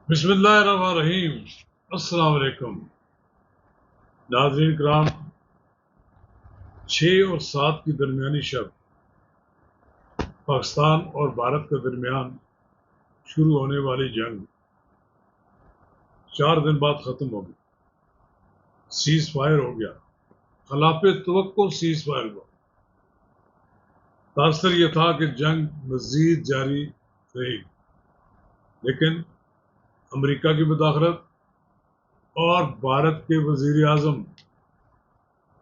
بسم اللہ الرحمن الرحیم۔ السلام علیکم ناظرین کرام، 6 اور 7 کی درمیانی شب پاکستان اور بھارت کے درمیان شروع ہونے والی جنگ 4 دن بعد ختم ہو گئی۔ سیز فائر ہو گیا، خلاف توقع سیز فائر ہوا۔ تاثر یہ تھا کہ جنگ مزید جاری رہی، لیکن امریکہ کی مداخلت اور بھارت کے وزیر اعظم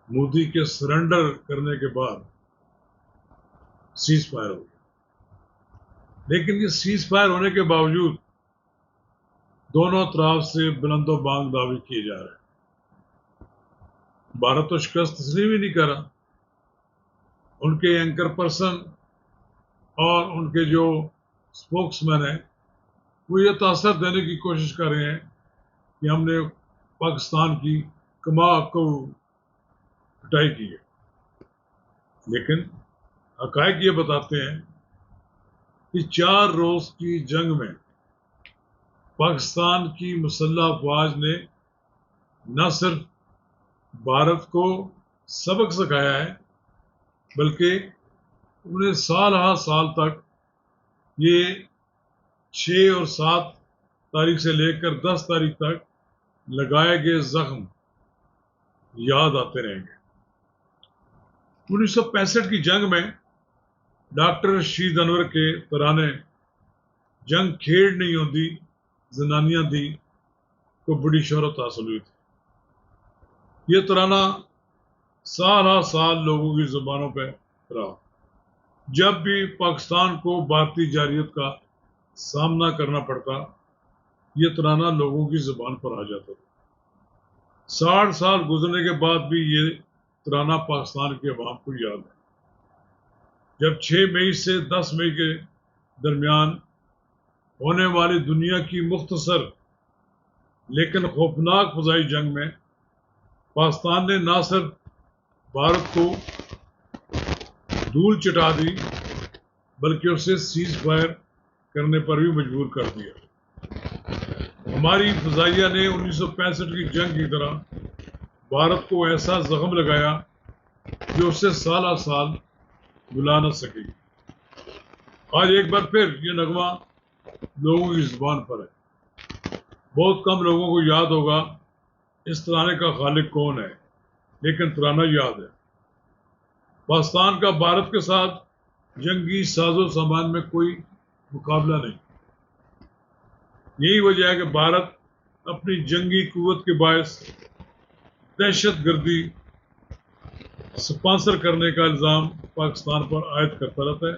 مودی کے سرنڈر کرنے کے بعد سیز فائر ہو گیا۔ لیکن یہ سیز فائر ہونے کے باوجود دونوں اطراف سے بلند و بانگ دعوے کیے جا رہے ہیں۔ بھارت تو شکست تسلیم ہی نہیں کر رہا۔ ان کے اینکر پرسن اور ان کے جو اسپوکس مین ہیں وہ یہ تاثر دینے کی کوشش کر رہے ہیں کہ ہم نے پاکستان کی کما کو پٹائی کی ہے، لیکن حقائق یہ بتاتے ہیں کہ 4 روز کی جنگ میں پاکستان کی مسلح افواج نے نہ صرف بھارت کو سبق سکھایا ہے بلکہ انہیں سال ہا سال تک یہ 6 اور 7 تاریخ سے لے کر 10 تاریخ تک لگائے گئے زخم یاد آتے رہیں گے۔ 1965 کی جنگ میں ڈاکٹر رشید انور کے ترانے جنگ کھیڑ نہیں ہوتی زنانیاں دی کو بڑی شہرت حاصل ہوئی تھی۔ یہ ترانہ سال ہا سال لوگوں کی زبانوں پہ رہا۔ جب بھی پاکستان کو بھارتی جارحیت کا سامنا کرنا پڑتا یہ ترانہ لوگوں کی زبان پر آ جاتا تھا۔ 60 سال گزرنے کے بعد بھی یہ ترانہ پاکستان کے عوام کو یاد ہے۔ جب 6 مئی سے 10 مئی کے درمیان ہونے والی دنیا کی مختصر لیکن خوفناک فضائی جنگ میں پاکستان نے نہ صرف بھارت کو دھول چٹا دی بلکہ اسے سیز فائر کرنے پر بھی مجبور کر دیا۔ ہماری فضائیہ نے 1965 کی جنگ کی طرح بھارت کو ایسا زخم لگایا جو اسے سالہ سال بھلا نہ سکے۔ آج ایک بار پھر یہ نغمہ لوگوں کی زبان پر ہے۔ بہت کم لوگوں کو یاد ہوگا اس ترانے کا خالق کون ہے، لیکن ترانہ یاد ہے۔ پاکستان کا بھارت کے ساتھ جنگی ساز و سامان میں کوئی مقابلہ نہیں۔ یہی وجہ ہے کہ بھارت اپنی جنگی قوت کے باعث دہشت گردی سپانسر کرنے کا الزام پاکستان پر عائد کرتا رہتا ہے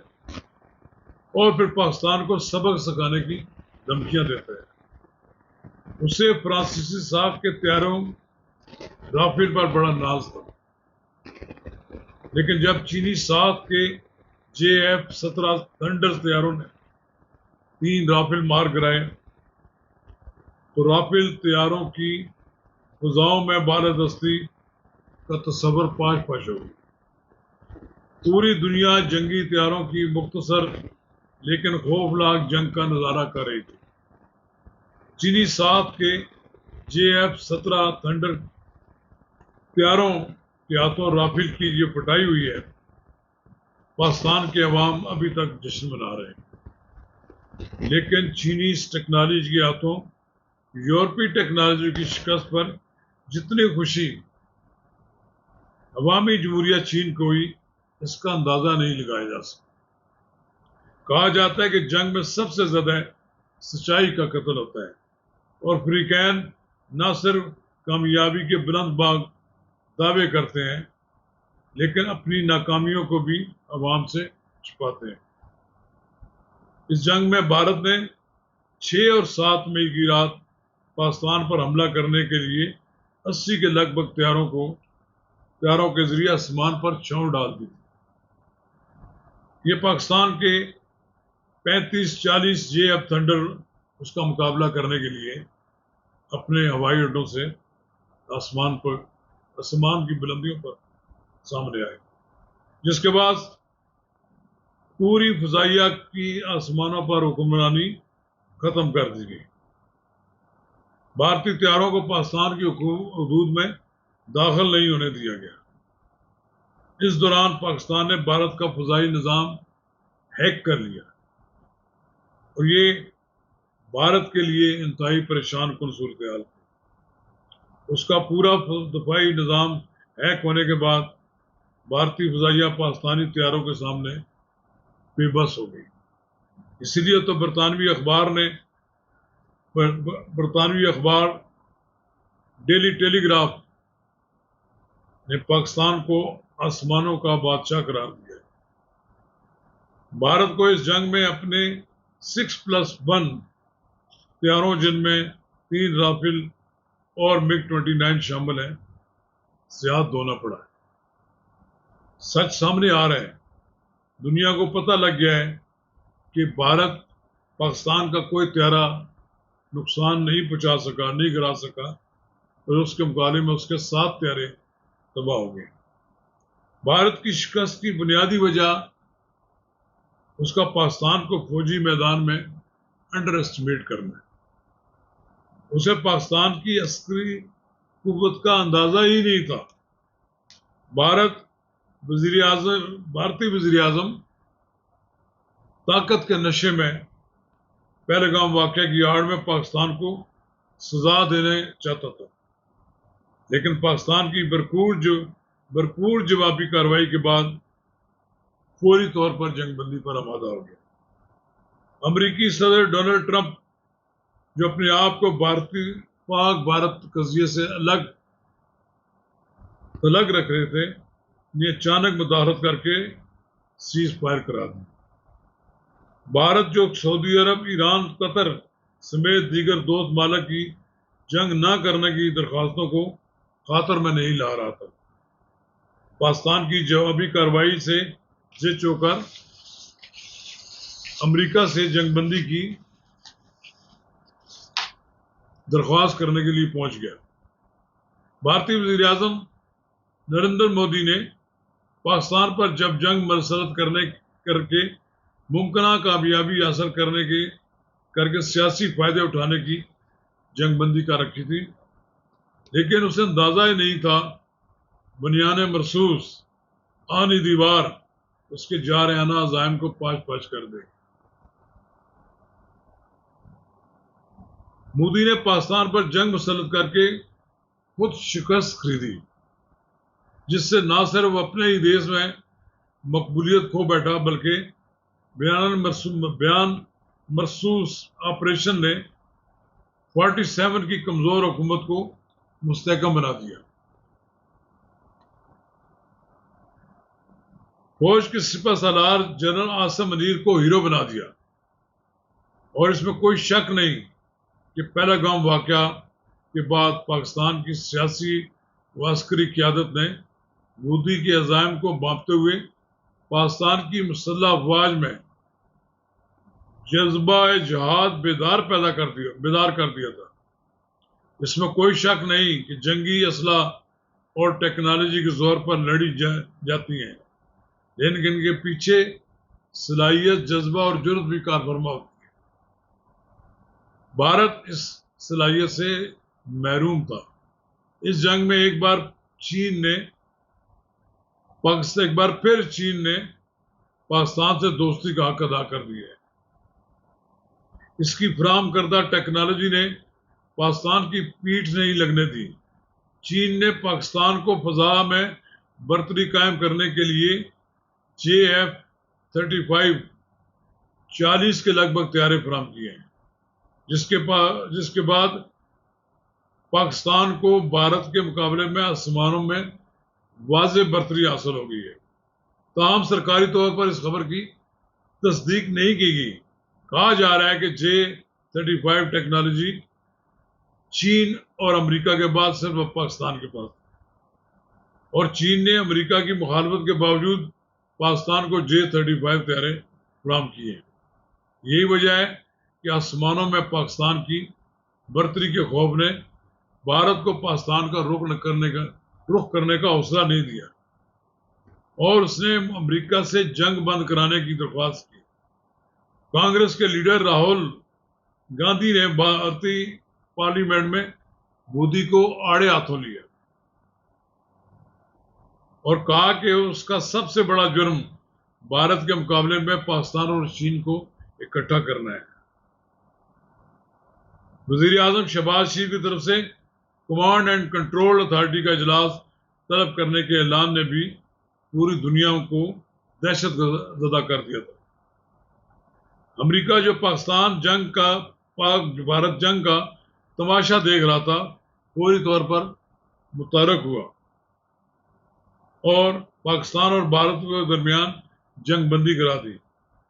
اور پھر پاکستان کو سبق سکھانے کی دھمکیاں دیتا ہے۔ اسے فرانسیسی ساکھ کے طیاروں رافیل پر بڑا ناز تھا، لیکن جب چینی ساکھ کے JF-17 تھنڈر طیاروں نے 3 رافیل مار گرائے تو رافیل طیاروں کی فضاؤں میں بالادستی کا تصور پاش پاش ہو گئی۔ پوری دنیا جنگی طیاروں کی مختصر لیکن خوفناک جنگ کا نظارہ کر رہی تھی۔ چینی ساکھ کے JF-17 تھنڈر طیاروں کے ہاتھوں رافیل کی یہ پٹائی ہوئی ہے، پاکستان کے عوام ابھی تک جشن منا رہے ہیں، لیکن چینی ٹیکنالوجی کے ہاتھوں یورپی ٹیکنالوجی کی شکست پر جتنی خوشی عوامی جمہوریہ چین کو ہوئی اس کا اندازہ نہیں لگایا جا سکتا۔ کہا جاتا ہے کہ جنگ میں سب سے زیادہ سچائی کا قتل ہوتا ہے اور فریقین نہ صرف کامیابی کے بلند باغ دعوے کرتے ہیں لیکن اپنی ناکامیوں کو بھی عوام سے چھپاتے ہیں۔ اس جنگ میں بھارت نے 6 اور 7 مئی کی رات پاکستان پر حملہ کرنے کے لیے 80 کے لگ بھگ طیاروں کے ذریعے آسمان پر چھاؤں ڈال دی تھی۔ یہ پاکستان کے 35-40 JF تھنڈر اس کا مقابلہ کرنے کے لیے اپنے ہوائی اڈوں سے آسمان کی بلندیوں پر سامنے آئے، جس کے بعد پوری فضائیہ کی آسمانوں پر حکمرانی ختم کر دی گئی۔ بھارتی طیاروں کو پاکستان کی حدود میں داخل نہیں ہونے دیا گیا۔ اس دوران پاکستان نے بھارت کا فضائی نظام ہیک کر لیا اور یہ بھارت کے لیے انتہائی پریشان کن صورتحال تھی۔ اس کا پورا دفاعی نظام ہیک ہونے کے بعد بھارتی فضائیہ پاکستانی طیاروں کے سامنے بے بس ہو گئی۔ اس لیے تو برطانوی اخبار ڈیلی ٹیلی گراف نے پاکستان کو آسمانوں کا بادشاہ قرار دیا۔ بھارت کو اس جنگ میں اپنے 6+1 طیاروں، جن میں 3 رافیل اور MiG-29 شامل ہیں، سے ہاتھ دھونا پڑا ہے۔ سچ سامنے آ رہا ہے، دنیا کو پتہ لگ گیا ہے کہ بھارت پاکستان کا کوئی طیارہ نقصان نہیں پہنچا سکا، نہیں گرا سکا، اور اس کے مقابلے میں اس کے 7 طیارے تباہ ہو گئے۔ بھارت کی شکست کی بنیادی وجہ اس کا پاکستان کو فوجی میدان میں انڈر اسٹیمیٹ کرنا ہے۔ اسے پاکستان کی عسکری قوت کا اندازہ ہی نہیں تھا۔ بھارتی وزیر اعظم طاقت کے نشے میں پہلگام واقعہ کی آڑ میں پاکستان کو سزا دینے چاہتا تھا، لیکن پاکستان کی بھرپور جوابی کارروائی کے بعد فوری طور پر جنگ بندی پر آمادہ ہو گیا۔ امریکی صدر ڈونلڈ ٹرمپ، جو اپنے آپ کو پاک بھارت قضیے سے الگ رکھ رہے تھے، نے اچانک مداخلت کر کے سیز فائر کرا دی۔ بھارت، جو سعودی عرب، ایران، قطر سمیت دیگر دوست ممالک کی جنگ نہ کرنے کی درخواستوں کو خاطر میں نہیں لا رہا تھا، پاکستان کی جوابی کارروائی سے زد ہو کر امریکہ سے جنگ بندی کی درخواست کرنے کے لیے پہنچ گیا۔ بھارتی وزیر اعظم نریندر مودی نے پاکستان پر جب جنگ مسلط کر کے ممکنہ کامیابی حاصل کر کے سیاسی فائدے اٹھانے کی جنگ بندی کا رکھی تھی، لیکن اسے اندازہ ہی نہیں تھا بنیان مرصوص آنی دیوار اس کے جارحانہ عزائم کو پاش کر دے۔ مودی نے پاکستان پر جنگ مسلط کر کے خود شکست خریدی، جس سے نہ صرف اپنے ہی دیش میں مقبولیت کھو بیٹھا، بلکہ بیان مرصوص آپریشن نے 47 کی کمزور حکومت کو مستحکم بنا دیا۔ فوج کے سپہ سالار جنرل عاصم منیر کو ہیرو بنا دیا، اور اس میں کوئی شک نہیں کہ پہلگام واقعہ کے بعد پاکستان کی سیاسی و عسکری قیادت نے مودی کے عزائم کو بانپتے ہوئے پاکستان کی مسلح افواج میں جذبہ جہاد بیدار کر دیا تھا۔ اس میں کوئی شک نہیں کہ جنگی اسلحہ اور ٹیکنالوجی کے زور پر لڑی جاتی ہیں، لیکن ان کے پیچھے صلاحیت، جذبہ اور جرأت بھی کار فرما ہوتی ہے۔ بھارت اس صلاحیت سے محروم تھا۔ اس جنگ میں ایک بار پھر چین نے پاکستان سے دوستی کا حق ادا کر دیا ہے۔ اس کی فراہم کردہ ٹیکنالوجی نے پاکستان کی پیٹھ نہیں لگنے دی۔ چین نے پاکستان کو فضا میں برتری قائم کرنے کے لیے JF-35 40 کے لگ بھگ طیارے فراہم کیے ہیں، جس کے بعد پاکستان کو بھارت کے مقابلے میں آسمانوں میں واضح برتری حاصل ہو گئی ہے۔ تاہم سرکاری طور پر اس خبر کی تصدیق نہیں کی گئی۔ کہا جا رہا ہے کہ J-35 ٹیکنالوجی چین اور امریکہ کے بعد صرف اب پاکستان کے پاس ہے، اور چین نے امریکہ کی مخالفت کے باوجود پاکستان کو J-35 طیارے فراہم کیے ہیں۔ یہی وجہ ہے کہ آسمانوں میں پاکستان کی برتری کے خوف نے بھارت کو پاکستان کا رخ کرنے کا حوصلہ نہیں دیا، اور اس نے امریکہ سے جنگ بند کرانے کی درخواست کی۔ کانگریس کے لیڈر راہل گاندھی نے پارلیمنٹ میں مودی کو آڑے ہاتھوں لیا اور کہا کہ اس کا سب سے بڑا جرم بھارت کے مقابلے میں پاکستان اور چین کو اکٹھا کرنا ہے۔ وزیر اعظم شہباز شریف کی طرف سے کمانڈ اینڈ کنٹرول اتھارٹی کا اجلاس طلب کرنے کے اعلان نے بھی پوری دنیا کو دہشت زدہ کر دیا تھا۔ امریکہ جو پاک بھارت جنگ کا تماشا دیکھ رہا تھا، فوری طور پر متحرک ہوا اور پاکستان اور بھارت کے درمیان جنگ بندی کرا دی۔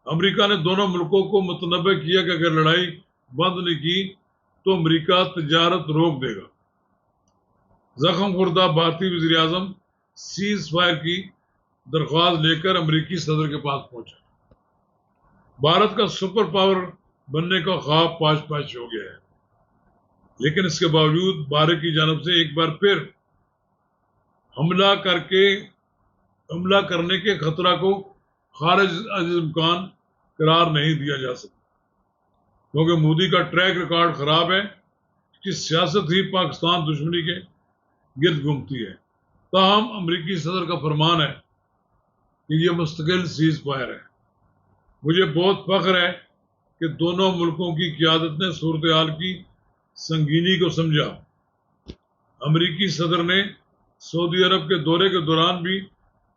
امریکہ نے دونوں ملکوں کو متنبہ کیا کہ اگر لڑائی بند نہیں کی تو امریکہ تجارت روک دے گا۔ زخم خوردہ بھارتی وزیر اعظم سیز فائر کی درخواست لے کر امریکی صدر کے پاس پہنچا۔ بھارت کا سپر پاور بننے کا خواب پاش پاش ہو گیا ہے، لیکن اس کے باوجود بھارت کی جانب سے ایک بار پھر حملہ کرنے کے خطرہ کو خارج از امکان قرار نہیں دیا جا سکتا، کیونکہ مودی کا ٹریک ریکارڈ خراب ہے، اس کی سیاست ہی پاکستان دشمنی کے گرد گھومتی ہے۔ تاہم امریکی صدر کا فرمان ہے کہ یہ مستقل سیز فائر ہے۔ مجھے بہت فخر ہے کہ دونوں ملکوں کی قیادت نے صورتحال کی سنگینی کو سمجھا۔ امریکی صدر نے سعودی عرب کے دورے کے دوران بھی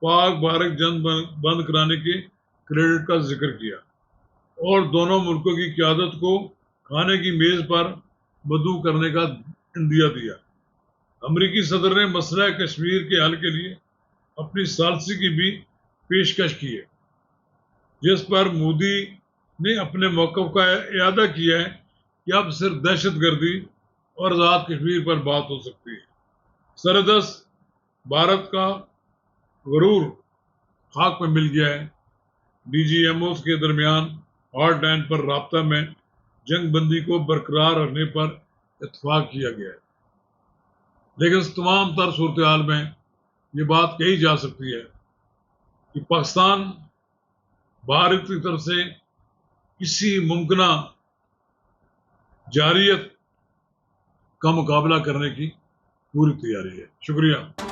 پاک بھارت جنگ بند کرانے کے کریڈٹ کا ذکر کیا اور دونوں ملکوں کی قیادت کو کھانے کی میز پر مدعو کرنے کا عندیہ دیا۔ امریکی صدر نے مسئلہ کشمیر کے حل کے لیے اپنی ثالثی کی بھی پیشکش کی ہے، جس پر مودی نے اپنے موقف کا اعادہ کیا ہے کہ اب صرف دہشت گردی اور آزاد کشمیر پر بات ہو سکتی ہے۔ سردست بھارت کا غرور خاک میں مل گیا ہے۔ ڈی جی ایم اوز کے درمیان ہارڈ لائن پر رابطہ میں جنگ بندی کو برقرار رکھنے پر اتفاق کیا گیا ہے، لیکن اس تمام تر صورتحال میں یہ بات کہی جا سکتی ہے کہ پاکستان بھارت کی طرف سے کسی ممکنہ جارحیت کا مقابلہ کرنے کی پوری تیاری ہے۔ شکریہ۔